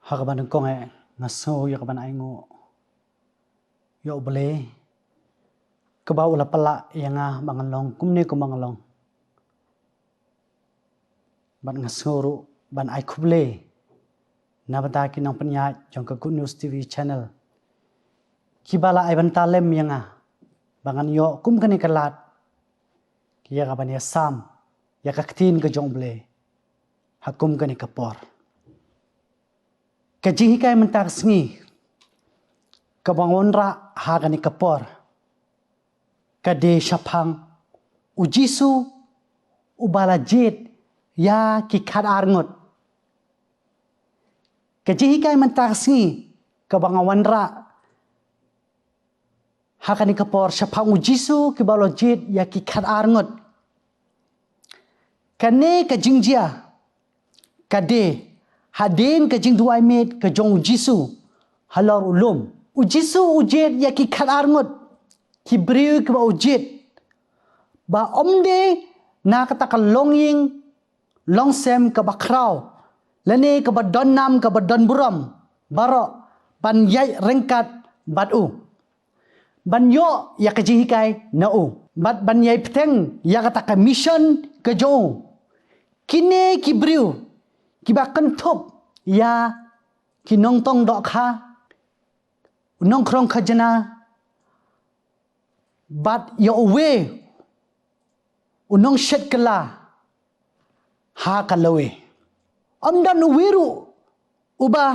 Hakaban ko nga ngaso yakaban ay ngo yo bele kabaw la pala yang mangalong kumne ko mangalong ban ngasoro ban ay kuble nabata kinang panya jong ka Good News TV channel kibala ay ban talem yang bangan yo kum kani kalat kiya kaban ya sam ya kaktin ka jong bele hakum kani kapor kajihi kay mentak sengi kabangonra hagani kapor kade syapang ujisu ubala jit ya kikad arngot kajihi kay mentak sengi kabangonra hagani kapor syapang ujisu kibalo jit ya kikad arngot kane kajingjia kade hadin ke jing duai met ke jong ujisu halor ulum ujisu ujet ya ki khat arngot ki briu ke ba ujet ba omde na kata ka longing longsem ke ba kraw lene ke ba donnam ke ba don buram baro ban yai rengkat batu ban yo ya ke jihikai na u bat ban yai pteng ya kata ka mission ke jo kine ki briu kiba kentup ya kinong tong dok kha nong krong khajana bat yo we unong shet kala ha kalawe amdan wiru uba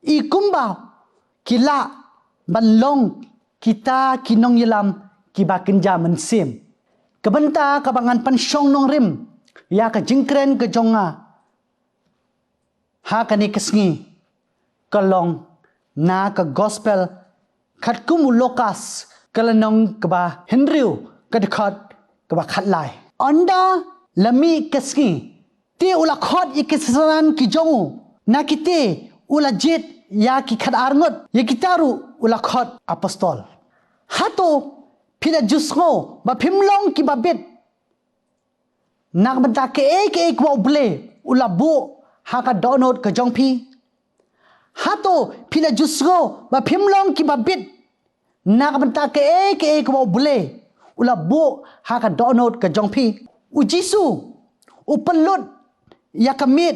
ikumba kila banlong kita kinong yelam kiba kenja mensim kebenta kabangan pansyong nong rim ya ka jingkren ke jonga hakani kesngi kalong na ka gospel khatkum lokas kalanong kaba henriu kadkhat kaba khatlai anda lami kesngi ti ula khot ikisran ki jongu na kite ula jet ya ki khat arngot ya kitaru ula khot apostol hato pila jusngo ba phimlong ki babet nak benta ke kwa ble ula bu haka download ke jongpi hato pila jusgo ba phimlong ki babit nak benta ke ko bule ula bu haka download ke jongpi ujisu upelut ya kamit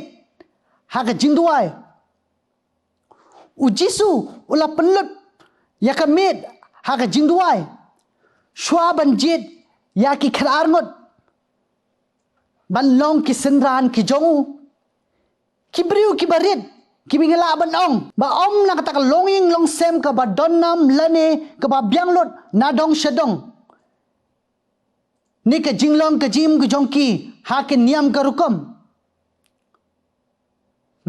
haka jingduai ujisu ula pelut ya kamit haka jingduai shwa banjit ya ki khararngot banlong ki senran ki jongu kibriu kibarit kibingala banong ba om na kata longing long sem ka ba donnam lane ka ba bianglot nadong shadong ni ka jinglong ka jim ku jongki hakin niam ka rukom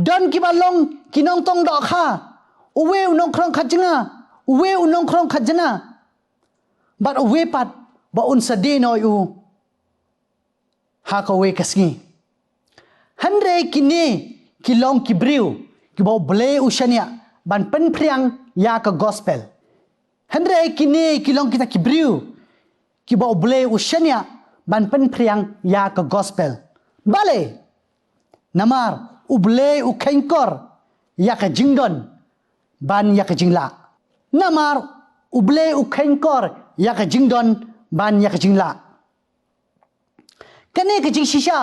don ki balong kinong tong do kha uwe unong krong khajnga uwe unong krong khajna but uwe pat ba un sadino yu ha ka we kasngi hanre kini kilong kibriu kibaw ble ushania ban penpriang ya ka gospel henre kini kilong kita kibriu kibaw ble ushania ban penpriang ya ka gospel bale namar uble ukhenkor ya ka jingdon ban ya ka jingla namar uble ukhenkor ya ka jingdon ban ya ka jingla kane ka jingshisha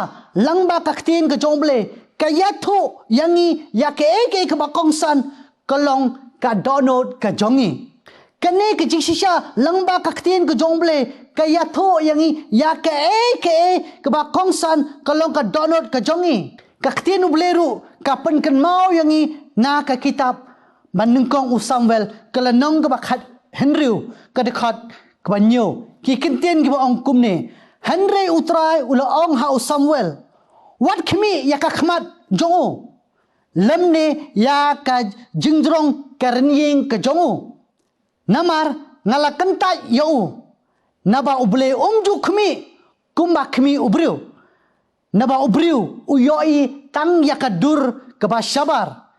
langba kaktin ka jomble kaya tu yangi ya ke ke bakongsan kalong ka donot ka jongi kane ke jingshisha langba kaktin ka jomble kaya tu yangi ya ke bakongsan kalong ka donot ka jongi kaktin ubleru kapan kan mau yangi na ka kitab manungkong usamwel kalanong ka bakhat henriu ka dekhat ka banyo ki kintien ki ba ong kumne henry utrai ula ong ha usamwel wat kami ya ka khmat jongu lemne ya ka jingjrong karnying ka jongu namar ngala kanta yau naba uble umju kami kumba kami ubriu naba ubriu uyoi tang ya ka dur ka ba syabar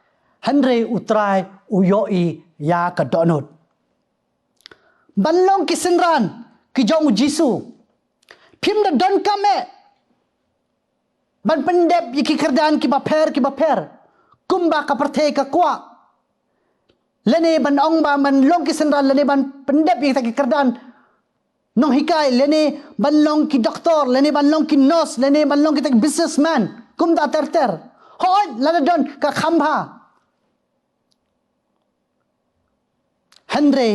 henry utrai uyoi ya ka donut banlong kisenran ki jongu jisu pim da don kame ban pendep yiki kerdan ki baper kumba ka parthe ka kwa lene ban ong ba man long ki senran lene ban pendep yang tak kerdan nong hikai lene ban long ki doktor lene ban long ki nurse lene ban long ki tak businessman kum da ter hoi lana don ka khamba Henry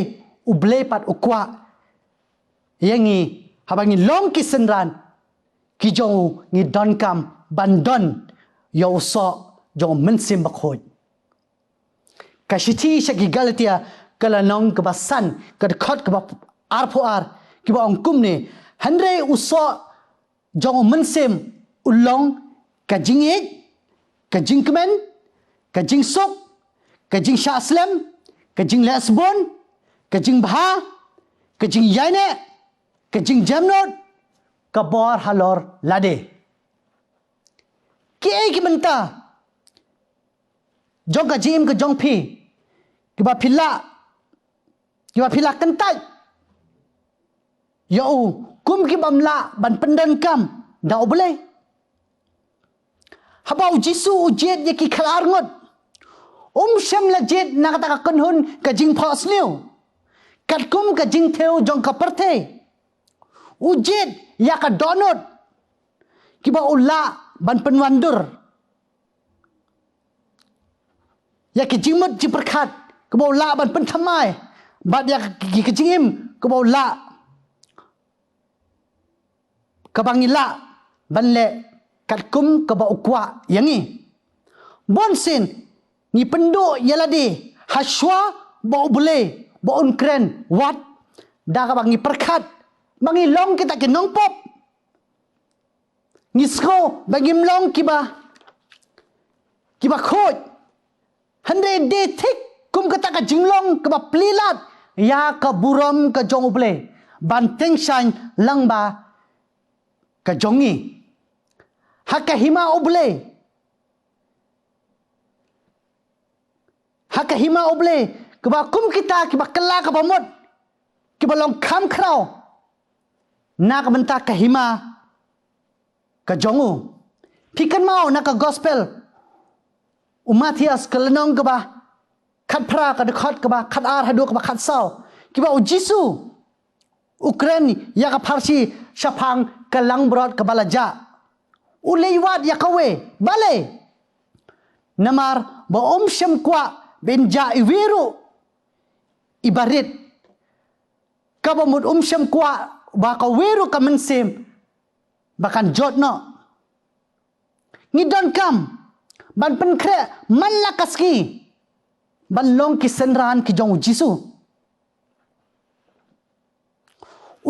ublepat ukwa yangi habangi long ki senran ki jong ni don kam ban don yo so jong mensim bakhoi kashiti shaki galatia kala nong ke basan ke khot ke arpo ar ki ba ongkum ne Henry uso jong mensim ulong ka jingit ka jingkmen ka jingsok ka jing shaslem ka jing lesbon ka jing bha ka jing yaine ka jing jamnot ka bor halor lade ki menta jong ka jim ka jong phi ki ba phila kentai yo kum ki bamla ban pendan kam da boleh habau jisu ujet ye ki khalar ngot sham la jet na kata ka kunhun ka jing phos liu kat kum ka jing theo jong ka parthe ujet ya ka donot ki ba ulla ban penwandur ya ki jingmut ji perkhat ke ba ulla ban penthamai bat ya ki jingim ke ba ulla ka bangila ban le kat kum ke ba ukwa yangi bonsin ni pendo yalade haswa ba ubule ba unkren wat da ka bangi perkhat bangi long kita ke nong pop ngisko bagi mlong kiba khoj hande de thik kum kata ka jinglong kiba plilat ya ka buram ka jong ubule ban tengshan langba ka jongi haka hima ubule kiba kum kita kiba kala ka pamot kiba long kham khrau na ka benta ka hima ka jongu pikan mau na ka gospel umatias kelenong ka ba khat pra ka dekhot ka ba khat ar hadu ka ba khat sau ki ba jisu Ukraine ya ka farsi shapang ka langbrot ka balaja uleiwat ya ka we bale namar ba sham kwa benja iwiru ibarit ka ba mud sham kwa ba ka wiru ka mensim bahkan jodno ngidon kam ban penkre man lakaski ban long ki senran ki jong jisu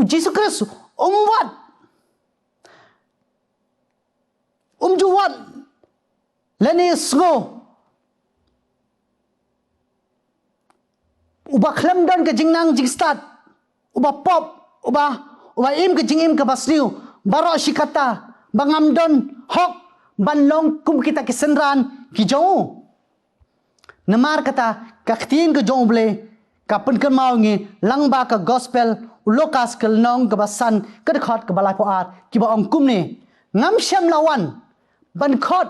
jisu kris umwat juwat leni sgo uba khlam don ke jingnang jigstat uba pop uba im ke jingim ke basliu baro shikata bangam don hok ban long kum kita ke senran ki jong namar kata kaktin ke jong ble kapen ke mau ngi langba ka gospel lokas ke nong ke basan ke dekhot ke balai poar ki ba ong kum ni ngam syam lawan ban khot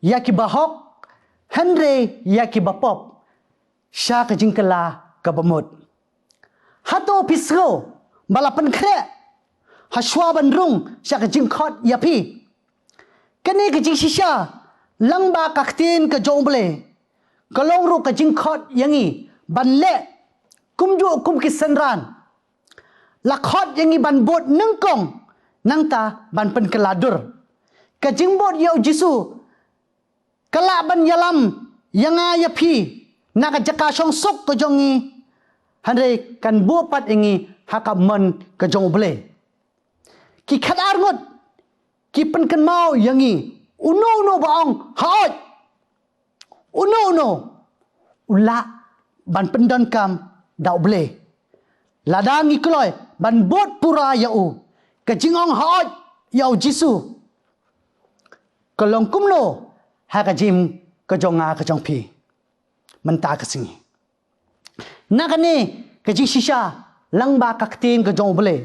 ya ki bahok Henry ya ki bapop sya ke jingkela ke bamut hato pisgo balapan kre haswa bandrung sya ke jingkhot ya pi kene ke jing shisha langba kaktin ke jongle kalong ru ke jingkhot yangi banle kumju kum ki senran lakhot yangi ban bot nengkong nangta ban pen keladur ke jingbot ya jisu kala ban yalam yanga ya pi na ka jaka song sok ke jongi Henry kan bupat ingi hakaman ke jong bele ki khadar ngot ki pen kan mau yangi uno baong haoj uno ula ban pendon kam dau bele ladang ikloi ban bot pura yau ke jingong haoj yau jisu kolong kumlo ha ka jim ke jonga ke jong pi menta ke singi nakane ke jing shisha langba kaktin ke jong bele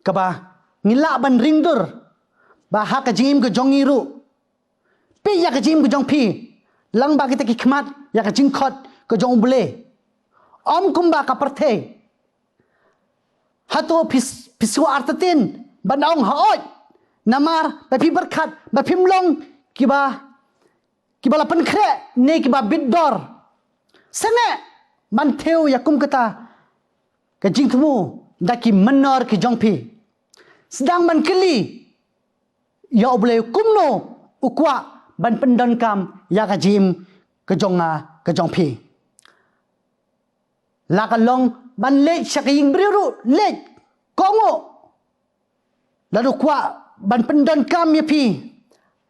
kaba ngila ban ringdur ba ha ka jim ke jongiru pi ya ka jim ke jong pi lang ba kita ki khmat ya ka jing khot ke jong ble om kumba ka parthe hato pisu artatin banong haot namar ba pi berkat ba pimlong kiba lapan kre ne kiba bidor sene man theo ya kum kata ka jing thumu daki menor ki jong pi sedang man keli ya oble kumno ukwa ban pendon kam ya ka jim ke jong pi la ka long ban le syaking briru le kongo lalu kwa ban pendon kam ya pi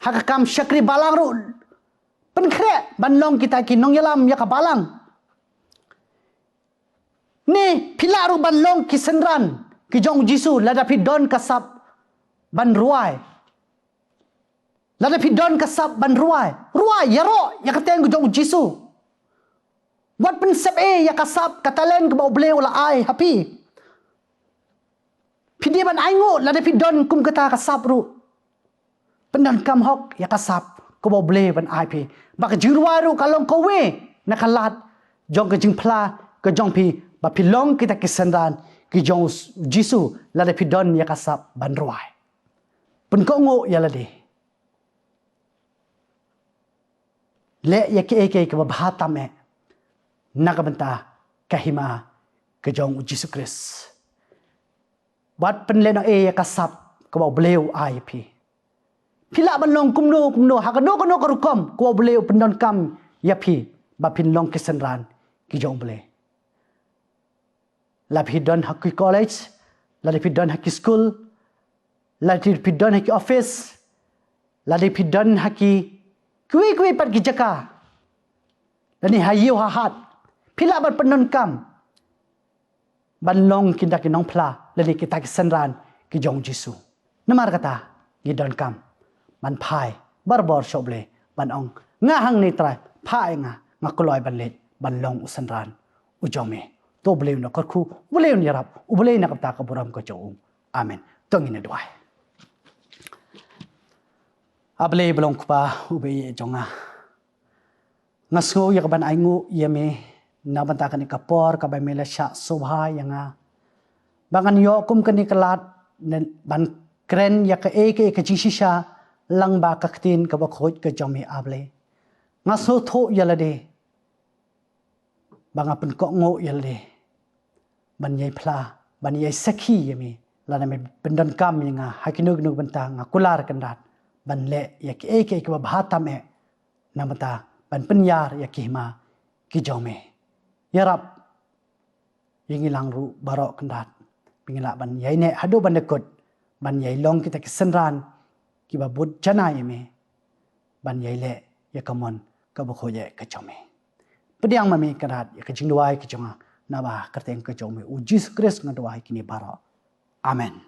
hakakam syakri balang ru penkre ban long kita ki nong yalam ya ka balang ni pilaru ban long ki senran ki jong jisu lada pi don kasap ban ruai lada pi don kasap ban ruai yaro ya kateng ki jong jisu wat pensep ya kasap katalen ke bau bleu la ai happy pidi ban aingo lada pi don kum kata kasap ru pendan kam hok ya kasap ko bau bleu ban ai pi bak jirwaru kalong kowe nakalat jong ke jing pla ke jong pi ba pilong kita kisandan ki jong jisu la de pidon ya kasap ban ruai pen ko ngo ya la de le ya ke bahata me nakabanta kahima ke jong jisu kris wat pen le no ya kasap ko ba bleu ai pi pila ban long kumno hakano kono korukom ko bleu pendon kam ya pi ba pinlong kisandan ki jong bleu Lapi don haki college, lapi don haki school, lapi don haki office, lapi don haki kui pat gijaka. Lani hayu hahat, pila ban penon kam. Ban long kinda kinong pla, lani kita kisanran ki jong jisu. Namar kata, gidon kam, ban pai, barbor shoble, ban ong, ngahang nitrai, pai ngakuloy ban let, ban long usanran, ujome. To boleh nak kerku, boleh ni rap, boleh nak kata kaburam kacau. Amin. Tungin doa. Ableh belum kupa ubay jonga. Ngasko ya kaban aingu ya me nabantakan ni kapor kabay mela syak sobha yang bangan yo kum kani kelat ban kren ya ke jisisha lang ba kaktin ka bakhoj ka jomi ableh. Ngaso tho ya lade. Banga pen kok ngo ya lade. Ban yai pla ban yai sakhi yemi lana me pendan kam yang hakinug nuk bentang akular kendat ban le ya ke bahata me namata ban penyar ya kihma ki jome ya rab yang ilang ru barok kendat pingila ban yai ne hadu ban dekut ban yai long kita kesenran ki babut jana yemi ban yai le ya kamon ka bokhoye ka jome pediang mami kendat ya kejingduai ki jonga Naba kerteng kejong me ujis kres ngadwai kini bara. Amen.